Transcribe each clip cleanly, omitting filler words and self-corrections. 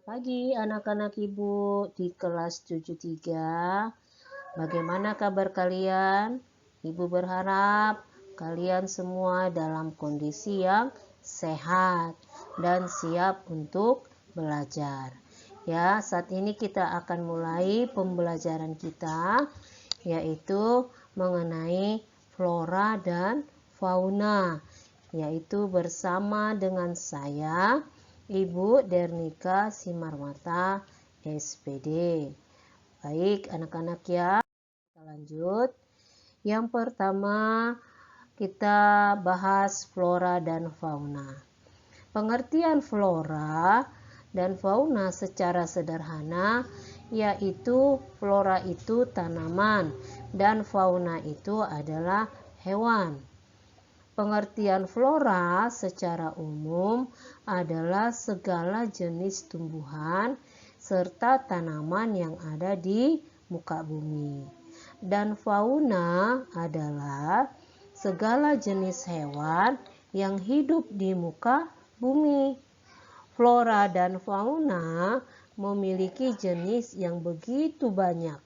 Pagi anak-anak Ibu di kelas 73. Bagaimana kabar kalian? Ibu berharap kalian semua dalam kondisi yang sehat dan siap untuk belajar. Ya, saat ini kita akan mulai pembelajaran kita, yaitu mengenai flora dan fauna, yaitu bersama dengan saya, Ibu Dernika Simarmata, SPD. Baik anak-anak ya, kita lanjut. Yang pertama kita bahas flora dan fauna. Pengertian flora dan fauna secara sederhana yaitu flora itu tanaman dan fauna itu adalah hewan. Pengertian flora secara umum adalah segala jenis tumbuhan serta tanaman yang ada di muka bumi. Dan fauna adalah segala jenis hewan yang hidup di muka bumi. Flora dan fauna memiliki jenis yang begitu banyak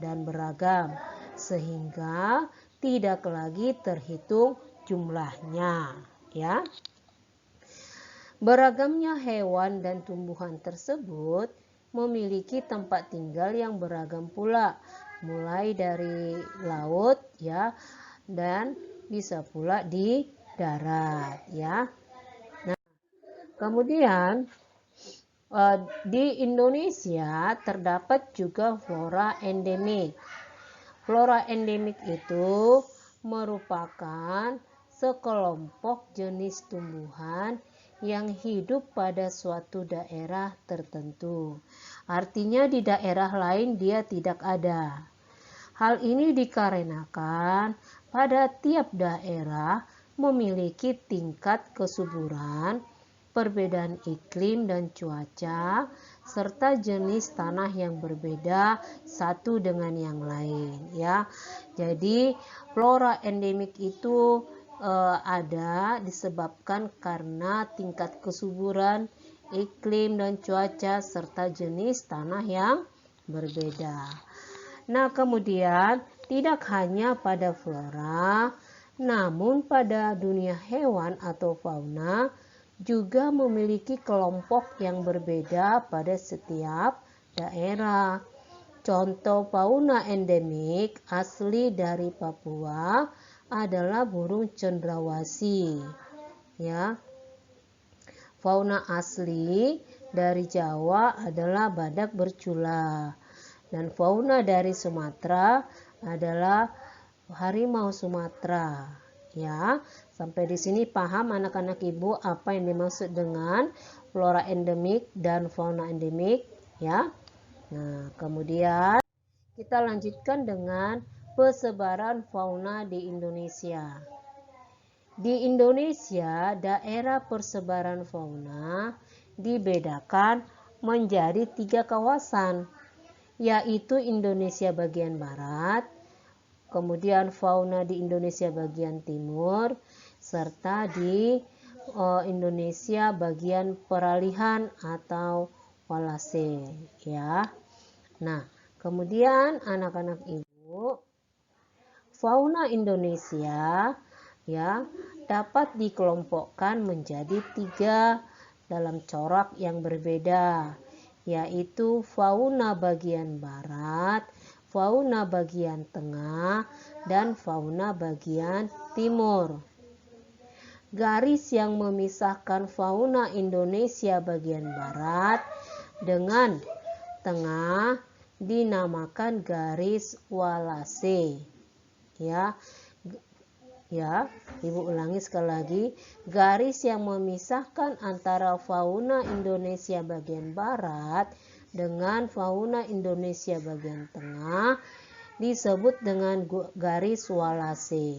dan beragam, sehingga tidak lagi terhitung jumlahnya, ya. Beragamnya hewan dan tumbuhan tersebut memiliki tempat tinggal yang beragam pula, mulai dari laut ya dan bisa pula di darat ya. Nah, kemudian di Indonesia terdapat juga flora endemik. Flora endemik itu merupakan sekelompok jenis tumbuhan yang hidup pada suatu daerah tertentu. Artinya di daerah lain dia tidak ada. Hal ini dikarenakan pada tiap daerah memiliki tingkat kesuburan, perbedaan iklim dan cuaca, serta jenis tanah yang berbeda satu dengan yang lain ya. Jadi flora endemik itu ada disebabkan karena tingkat kesuburan, iklim dan cuaca serta jenis tanah yang berbeda. Nah, kemudian tidak hanya pada flora, namun pada dunia hewan atau fauna juga memiliki kelompok yang berbeda pada setiap daerah. Contoh fauna endemik asli dari Papua adalah burung cendrawasih. Ya. Fauna asli dari Jawa adalah badak bercula. Dan fauna dari Sumatera adalah harimau Sumatera. Ya, sampai di sini paham anak-anak Ibu apa yang dimaksud dengan flora endemik dan fauna endemik ya. Nah, kemudian kita lanjutkan dengan persebaran fauna di Indonesia. Di Indonesia, daerah persebaran fauna dibedakan menjadi 3 kawasan, yaitu Indonesia bagian barat, kemudian fauna di Indonesia bagian timur, serta di Indonesia bagian peralihan atau Walase ya. Nah, kemudian anak-anak Ibu, fauna Indonesia ya dapat dikelompokkan menjadi 3 dalam corak yang berbeda, yaitu fauna bagian barat, fauna bagian tengah, dan fauna bagian timur. Garis yang memisahkan fauna Indonesia bagian barat dengan tengah dinamakan garis Walase. Ya. Ya, Ibu ulangi sekali lagi. Garis yang memisahkan antara fauna Indonesia bagian barat dengan fauna Indonesia bagian tengah disebut dengan garis Walase.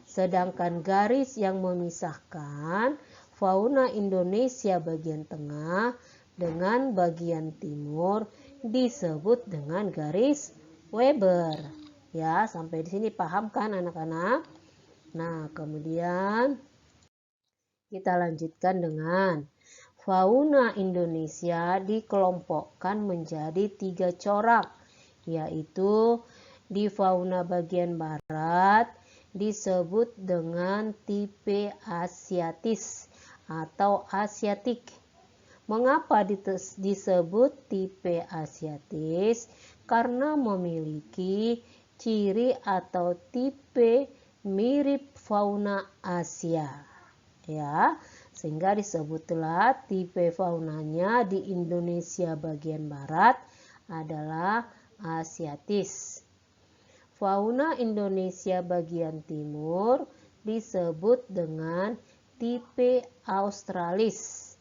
Sedangkan garis yang memisahkan fauna Indonesia bagian tengah dengan bagian timur disebut dengan garis Weber. Ya, sampai di sini paham kan anak-anak? Nah, kemudian kita lanjutkan dengan Fauna Indonesia dikelompokkan menjadi 3 corak, yaitu di fauna bagian barat disebut dengan tipe asiatis atau asiatik. Mengapa disebut tipe asiatis? Karena memiliki ciri atau tipe mirip fauna Asia, ya, sehingga disebutlah tipe faunanya di Indonesia bagian barat adalah asiatis. Fauna Indonesia bagian timur disebut dengan tipe australis,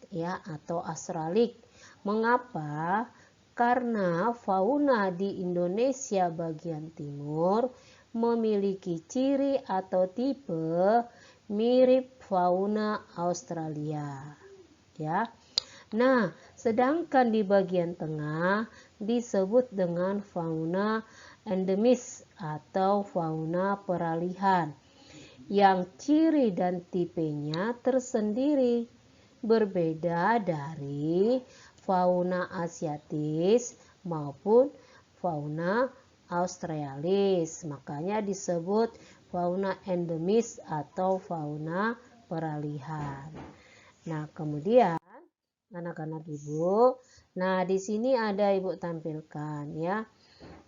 ya, atau australik. Mengapa? Karena fauna di Indonesia bagian timur memiliki ciri atau tipe mirip fauna Australia, ya. Nah, sedangkan di bagian tengah disebut dengan fauna endemis atau fauna peralihan yang ciri dan tipenya tersendiri, berbeda dari fauna asiatis maupun fauna australis. Makanya disebut fauna endemis atau fauna peralihan. Nah, kemudian anak-anak Ibu, nah di sini ada Ibu tampilkan, ya.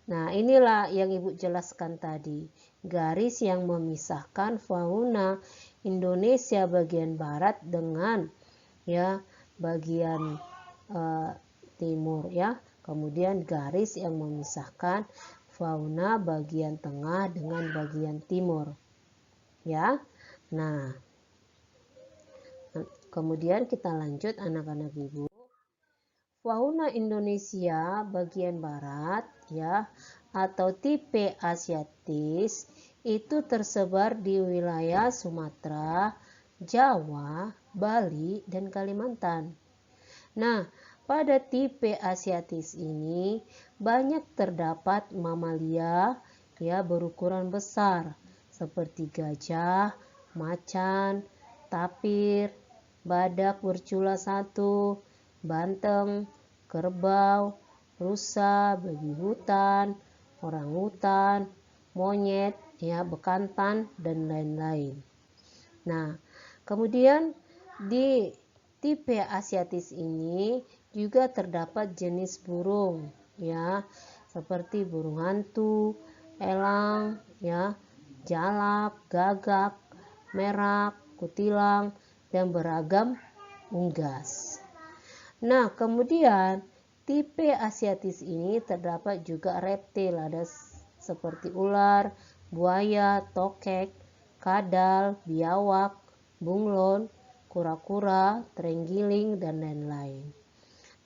Nah, inilah yang Ibu jelaskan tadi, garis yang memisahkan fauna Indonesia bagian barat dengan, ya, bagian timur, ya. Kemudian garis yang memisahkan fauna bagian tengah dengan bagian timur, ya. Nah, kemudian kita lanjut anak-anak Ibu. Fauna Indonesia bagian barat, ya, atau tipe asiatis itu tersebar di wilayah Sumatera, Jawa, Bali, dan Kalimantan. Nah, pada tipe asiatis ini banyak terdapat mamalia, ya, berukuran besar seperti gajah, macan, tapir, badak bercula 1, banteng, kerbau, rusa, babi hutan, orangutan, monyet, ya, bekantan, dan lain-lain. Nah, kemudian di tipe asiatis ini juga terdapat jenis burung, ya, seperti burung hantu, elang, ya, jalak, gagak, merak, kutilang, dan beragam unggas. Nah, kemudian tipe asiatis ini terdapat juga reptil, ada seperti ular, buaya, tokek, kadal, biawak, bunglon, kura-kura, terenggiling, dan lain-lain.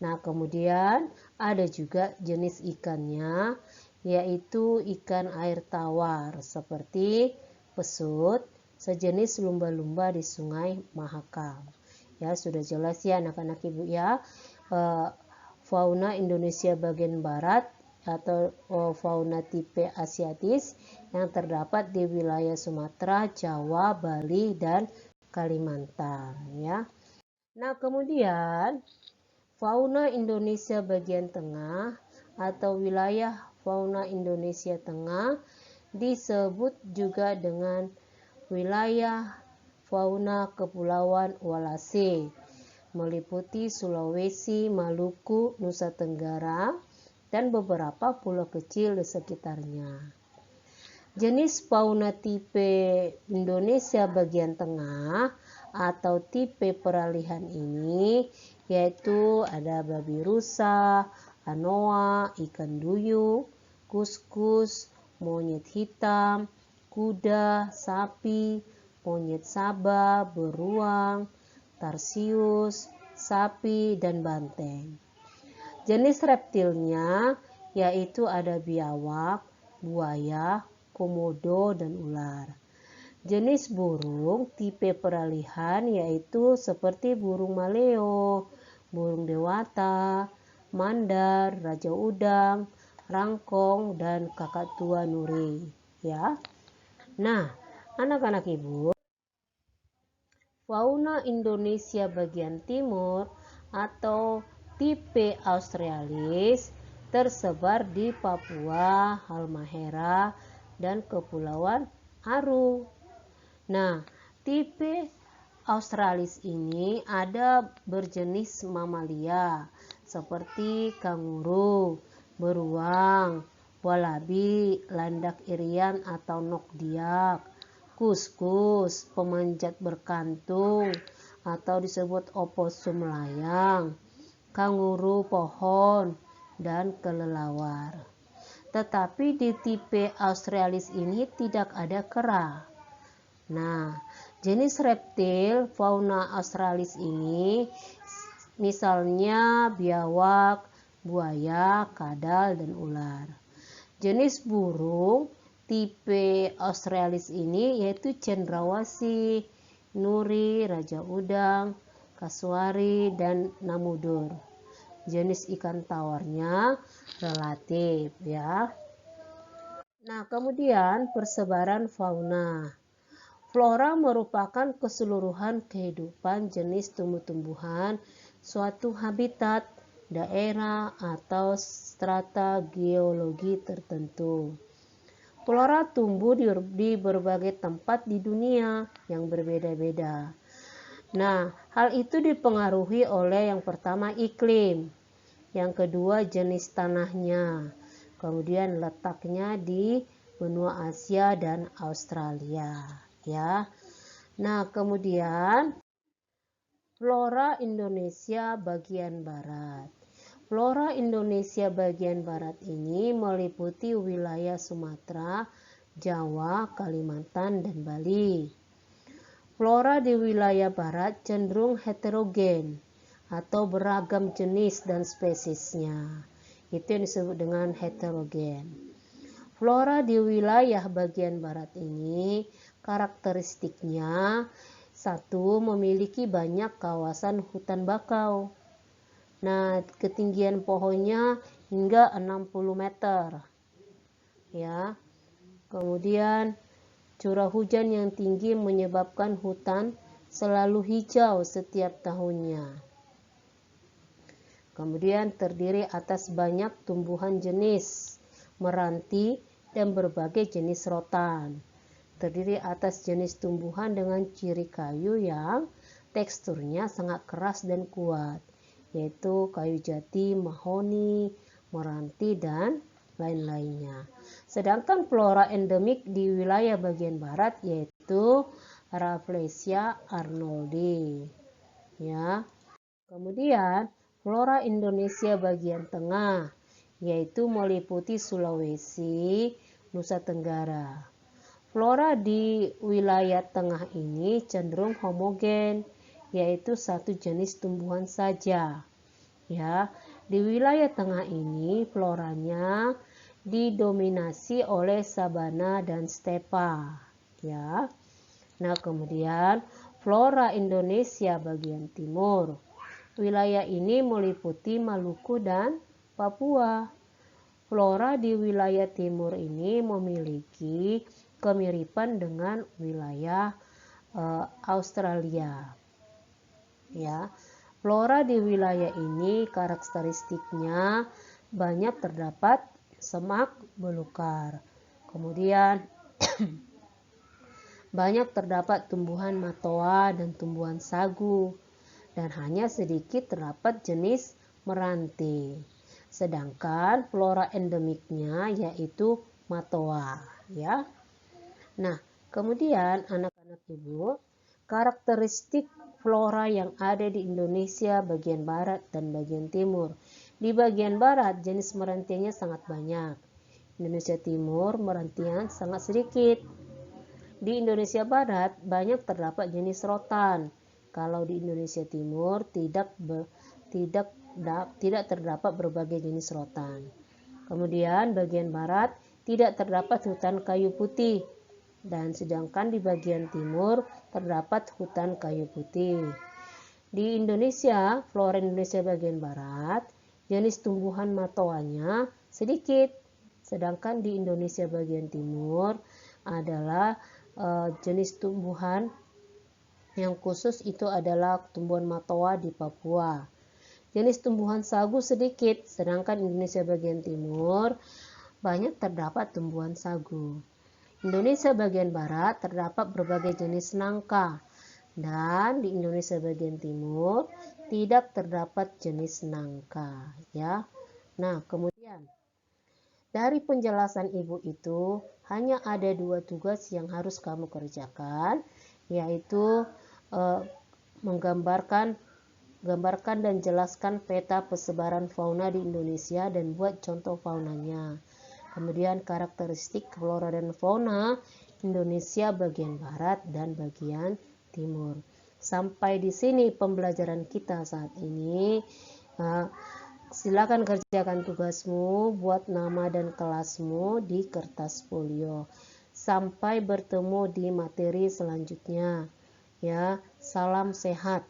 Nah, kemudian ada juga jenis ikannya, yaitu ikan air tawar seperti pesut, sejenis lumba-lumba di Sungai Mahakam. Ya, sudah jelas ya anak-anak Ibu, ya. Fauna Indonesia bagian barat atau fauna tipe asiatis yang terdapat di wilayah Sumatera, Jawa, Bali, dan Kalimantan, ya. Nah, kemudian fauna Indonesia bagian tengah atau wilayah fauna Indonesia tengah disebut juga dengan wilayah fauna Kepulauan Walase, meliputi Sulawesi, Maluku, Nusa Tenggara, dan beberapa pulau kecil di sekitarnya. Jenis fauna tipe Indonesia bagian tengah atau tipe peralihan ini yaitu ada babi rusa, anoa, ikan duyung, kuskus, monyet hitam, kuda, sapi, monyet Sabah, beruang, tarsius, sapi, dan banteng. Jenis reptilnya yaitu ada biawak, buaya, komodo, dan ular. Jenis burung tipe peralihan yaitu seperti burung maleo, burung dewata, mandar, raja udang, rangkong, dan kakatua nuri, ya. Nah, anak-anak Ibu, fauna Indonesia bagian timur atau tipe australis tersebar di Papua, Halmahera, dan Kepulauan Aru. Nah, tipe australis ini ada berjenis mamalia seperti kanguru, beruang, walabi, landak irian atau nokdiak, kuskus, pemanjat berkantung atau disebut oposum layang, kanguru pohon, dan kelelawar. Tetapi di tipe australis ini tidak ada kera. Nah, jenis reptil fauna australis ini misalnya biawak, buaya, kadal, dan ular. Jenis burung tipe australis ini yaitu cendrawasih, nuri, raja udang, kasuari, dan namudur. Jenis ikan tawarnya relatif ya. Nah, kemudian persebaran fauna. Flora merupakan keseluruhan kehidupan jenis tumbuh-tumbuhan suatu habitat, daerah, atau strata geologi tertentu. Flora tumbuh di berbagai tempat di dunia yang berbeda-beda. Nah, hal itu dipengaruhi oleh yang pertama iklim, yang kedua jenis tanahnya, kemudian letaknya di benua Asia dan Australia, ya. Nah, kemudian flora Indonesia bagian barat. Flora Indonesia bagian barat ini meliputi wilayah Sumatera, Jawa, Kalimantan, dan Bali. Flora di wilayah barat cenderung heterogen atau beragam jenis dan spesiesnya. Itu yang disebut dengan heterogen. Flora di wilayah bagian barat ini karakteristiknya satu, memiliki banyak kawasan hutan bakau. Nah, ketinggian pohonnya hingga 60 meter. Ya. Kemudian curah hujan yang tinggi menyebabkan hutan selalu hijau setiap tahunnya. Kemudian terdiri atas banyak tumbuhan jenis meranti dan berbagai jenis rotan. Terdiri atas jenis tumbuhan dengan ciri kayu yang teksturnya sangat keras dan kuat, yaitu kayu jati, mahoni, meranti, dan lain-lainnya. Sedangkan flora endemik di wilayah bagian barat yaitu Rafflesia arnoldi. Ya. Kemudian flora Indonesia bagian tengah yaitu meliputi Sulawesi, Nusa Tenggara. Flora di wilayah tengah ini cenderung homogen, yaitu satu jenis tumbuhan saja. Ya, di wilayah tengah ini floranya didominasi oleh sabana dan stepa, ya. Nah, kemudian flora Indonesia bagian timur. Wilayah ini meliputi Maluku dan Papua. Flora di wilayah timur ini memiliki kemiripan dengan wilayah Australia. Ya. Flora di wilayah ini karakteristiknya banyak terdapat semak belukar. Kemudian banyak terdapat tumbuhan matoa dan tumbuhan sagu, dan hanya sedikit terdapat jenis meranti. Sedangkan flora endemiknya yaitu matoa, ya. Nah, kemudian anak-anak ibu, karakteristik flora yang ada di Indonesia bagian barat dan bagian timur. Di bagian barat jenis merantinya sangat banyak. Indonesia Timur merantian sangat sedikit. Di Indonesia Barat banyak terdapat jenis rotan. Kalau di Indonesia Timur tidak terdapat berbagai jenis rotan. Kemudian bagian barat tidak terdapat hutan kayu putih, dan sedangkan di bagian timur terdapat hutan kayu putih. Di Indonesia, flora Indonesia bagian barat, jenis tumbuhan matoanya sedikit, sedangkan di Indonesia bagian timur adalah jenis tumbuhan Yang khusus itu adalah tumbuhan matoa di Papua. Jenis tumbuhan sagu sedikit, sedangkan Indonesia bagian timur banyak terdapat tumbuhan sagu. Indonesia bagian barat terdapat berbagai jenis nangka, dan di Indonesia bagian timur tidak terdapat jenis nangka, ya. Nah, kemudian dari penjelasan ibu itu hanya ada 2 tugas yang harus kamu kerjakan, yaitu menggambarkan dan jelaskan peta persebaran fauna di Indonesia dan buat contoh faunanya. Kemudian karakteristik flora dan fauna Indonesia bagian barat dan bagian timur. Sampai di sini pembelajaran kita saat ini. Silakan kerjakan tugasmu, buat nama dan kelasmu di kertas folio. Sampai bertemu di materi selanjutnya. Ya, salam sehat.